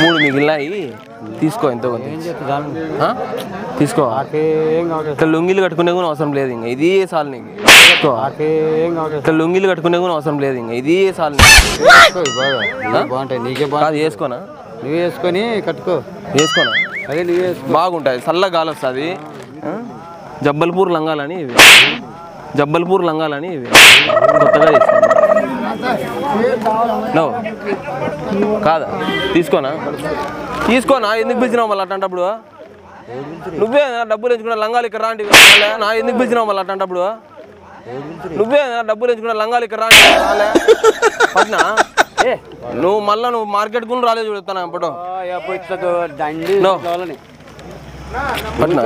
మూడు మిగిలినాయి తీసుకో ఎంతో తీసుకో లుంగిలు కట్టుకునే కూడా అవసరం లేదు ఇంకా ఇది సాల్ నీకు లుంగిలు కట్టుకునే కూడా అవసరం లేదు ఇంకా ఇది సాల్ బాగుంటాయి నీకే బాగా వేసుకోనా నువ్వు వేసుకొని కట్టుకో వేసుకోనా అదే నువ్వు వేసుకో బాగుంటాయి చల్ల గాలి వస్తుంది జబ్బల్పూర్ లంగాలని ఇవి జబ్బల్పూర్ లంగాలని ఇవి కొత్తగా చేస్తాను కాదా తీసుకోనా ఎందుకు పిలిచినావు మళ్ళీ అట్టంటప్పుడు నువ్వే డబ్బులు ఎంచుకున్న లంగాలు ఇక్కడ రాంటి నా ఎందుకు పిలిచినావు మళ్ళీ అట్టంటప్పుడు నువ్వే డబ్బులు ఎంచుకున్న లంగాలు ఇక్కడ రాంటి పట్నా నువ్వు మళ్ళీ నువ్వు మార్కెట్ కూడా రాలేదు చూడతాను అప్పుడు పట్నా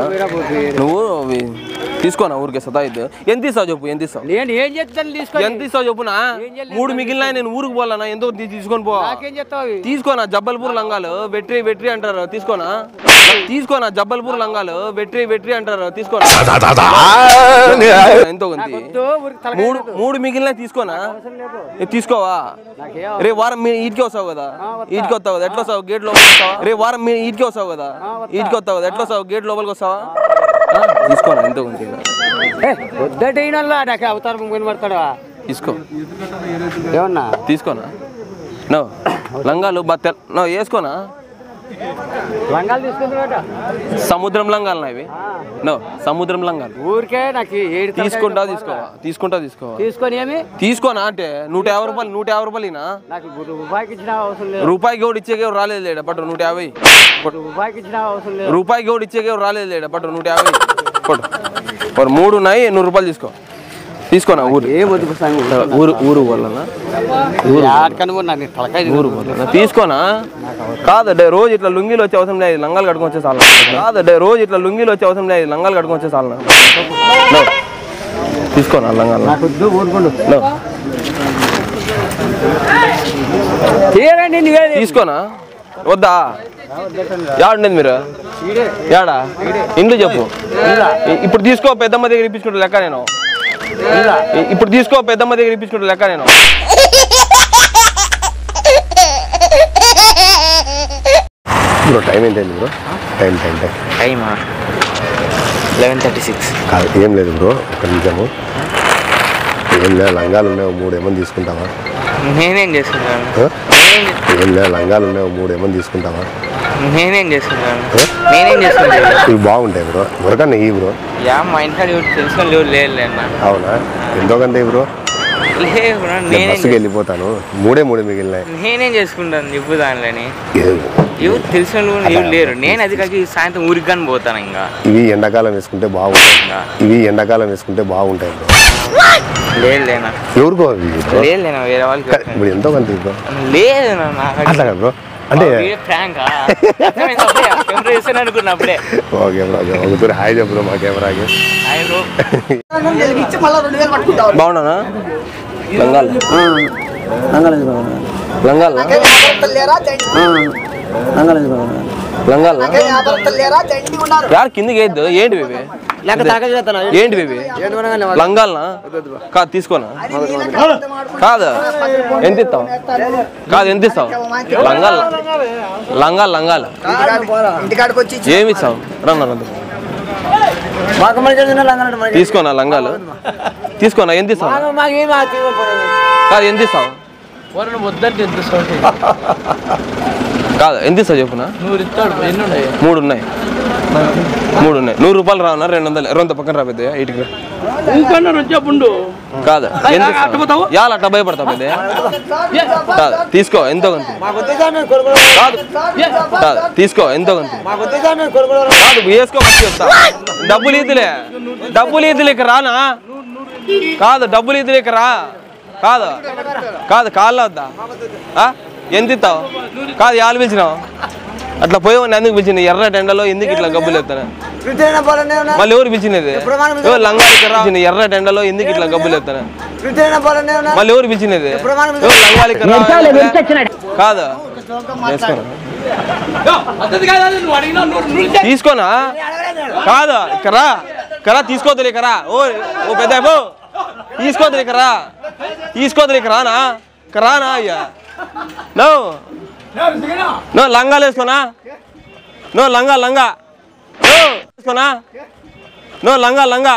నువ్వు తీసుకోనా ఊరికే సతాయిద్దు ఎంత ఇస్తావు చెప్పు ఎంత ఇస్తావు ఎంత ఇస్తావు చెప్పునా మూడు మిగిలిన నేను ఊరికి పోవాలన్నా ఎందుకు తీసుకొని పో తీసుకోనా జబ్బల్పూర్ లంగాలు వెట్రి అంటారు తీసుకోనా జబ్బల్పూర్ లంగాలు వెట్రి అంటారు తీసుకోనా ఎంతో మూడు మిగిలిన తీసుకోనా తీసుకోవా రేపు వారం ఈటికి వస్తావు కదా ఎట్లా వస్తావు గేట్ లోపలికి వస్తావా రేపు వారం ఈటికి వస్తావు కదా ఎట్లా వస్తావు గేట్ లోపలికి వస్తావా తీసుకోనా ఎంతో ఉంది నాకు అవతారం కనబడతాడా తీసుకో ఏమన్నా తీసుకోనా లంగాలు వేసుకోనా లంగాలు తీసుకుంటున్నా సముద్రం లంగాలు ఇవి సముద్రం లంగాలు ఊరికే నాకు తీసుకుంటా తీసుకొని ఏమి తీసుకోనా అంటే 150 రూపాయలు నాకు రూపాయికి ఇచ్చిన అవసరం లేదు రూపాయికి కూడా ఇచ్చేకే రాలేదు లేడా పట్టు 150 రూపాయికి ఇచ్చిన అవసరం లేదు రూపాయికి కూడా ఇచ్చేకే రాలేదు లేడా పట్టు 150 పట్టు 3 ఉన్నాయి 100 రూపాయలు తీసుకోనా ఊరు వల్ల తీసుకోనా కాదు రోజు ఇట్లా లుంగిలు వచ్చే అవసరం లేదు లంగాలు కట్టుకొని వచ్చే చాలు తీసుకోనా లంగాలు తీసుకోనా వద్దా యాడుండేది మీరు యాడా ఇంట్లో చెప్పు ఇప్పుడు తీసుకో పెద్దమ్మ దగ్గర ఇప్పించుకుంటా లెక్క నేను బ్రో టైం ఏంటండి బ్రో టైమా 11:36 కాదు ఏం లేదు బ్రో ఒక నిజము ఏం లేదు లంగాలు ఉన్నాయి 3 ఏమని తీసుకుంటావా నేనేం చేసుకుంటాను ఏం లేదు లంగాలు ఉన్నాయి 3 ఏమని తీసుకుంటావా నేనేం చేసుకుంటాను ఇవి బాగుంటాయి బ్రో ఎవరికన్నా ఈ బ్రో మా ఇంట్లో తెలుసుకొని లేదు అవునా ఎంతోకంటే బ్రో బస్సుకి వెళ్ళిపోతాను 3 మిగిలినాయి నేనేం చేసుకుంటాను చెప్పు దానిలోని ఎవరు తెలిసిన ఎవరు లేరు నేను అది కాక సాయంత్రం ఊరికి కానీ పోతాను ఇంకా ఇవి ఎండాకాలం వేసుకుంటే బాగుంటాయి బ్రో లేనా ఎవరికో లేనా వేరే వాళ్ళకి ఇప్పుడు ఎంతో కంటే బ్రో లేదు అట్లా కదా బ్రో అంటే అనుకున్నప్పుడే ఓకే బ్రో ఒకసారి హాయ్ చెప్పు మా కెమెరాకి బాగున్నానా యారు కిందికి వేయద్దు ఏంటి లంగాలనా కాదు తీసుకోనా కాదు ఎంత ఇస్తావు లంగాలు ఏమి ఇస్తావు తీసుకోనా లంగాలు ఎంత ఇస్తావు కాదు ఎంత ఇస్తావు కాదు ఎంత ఇస్తావు చెప్పునా 3 ఉన్నాయి 100 రూపాయలు రావునా 200 పక్కన రాబోద్ది ఇటుకి కాదు యాలు అట్ట భయపడతావు పెద్ద కాదు తీసుకో ఎంతో కాదు తీసుకో ఎంతో కాదు వేసుకో మంచి చెప్తా డబ్బులు ఈదులేక రానా కాదు డబ్బులు ఈదులేక రా కాదు కాళ్ళు వద్దా ఎంత ఇస్తావు కాదు యాలు పిలిచినావు అట్లా పోయేవాడిని ఎందుకు పిలిచింది ఎర్ర టెండలో ఎందుకు ఇట్లా గబ్బులు ఎత్తాను మళ్ళీ ఎవరు పిలిచినది లంగాలికి రావాలి ఎర్ర టెండలో ఎందుకు ఇట్లా గబ్బులు ఎత్తాను మళ్ళీ ఎవరు పిలిచినది లంగాలికి కాదు వేసుకోరా తీసుకోనా కాదు కరా తీసుకోవద్దులే కరా ఓ పెద్ద తీసుకోవద్దులే తీసుకోవద్దులే రానా అయ్యా నో లంగాలు వేసుకోనా నో లంగా వేసుకోనా నో లంగా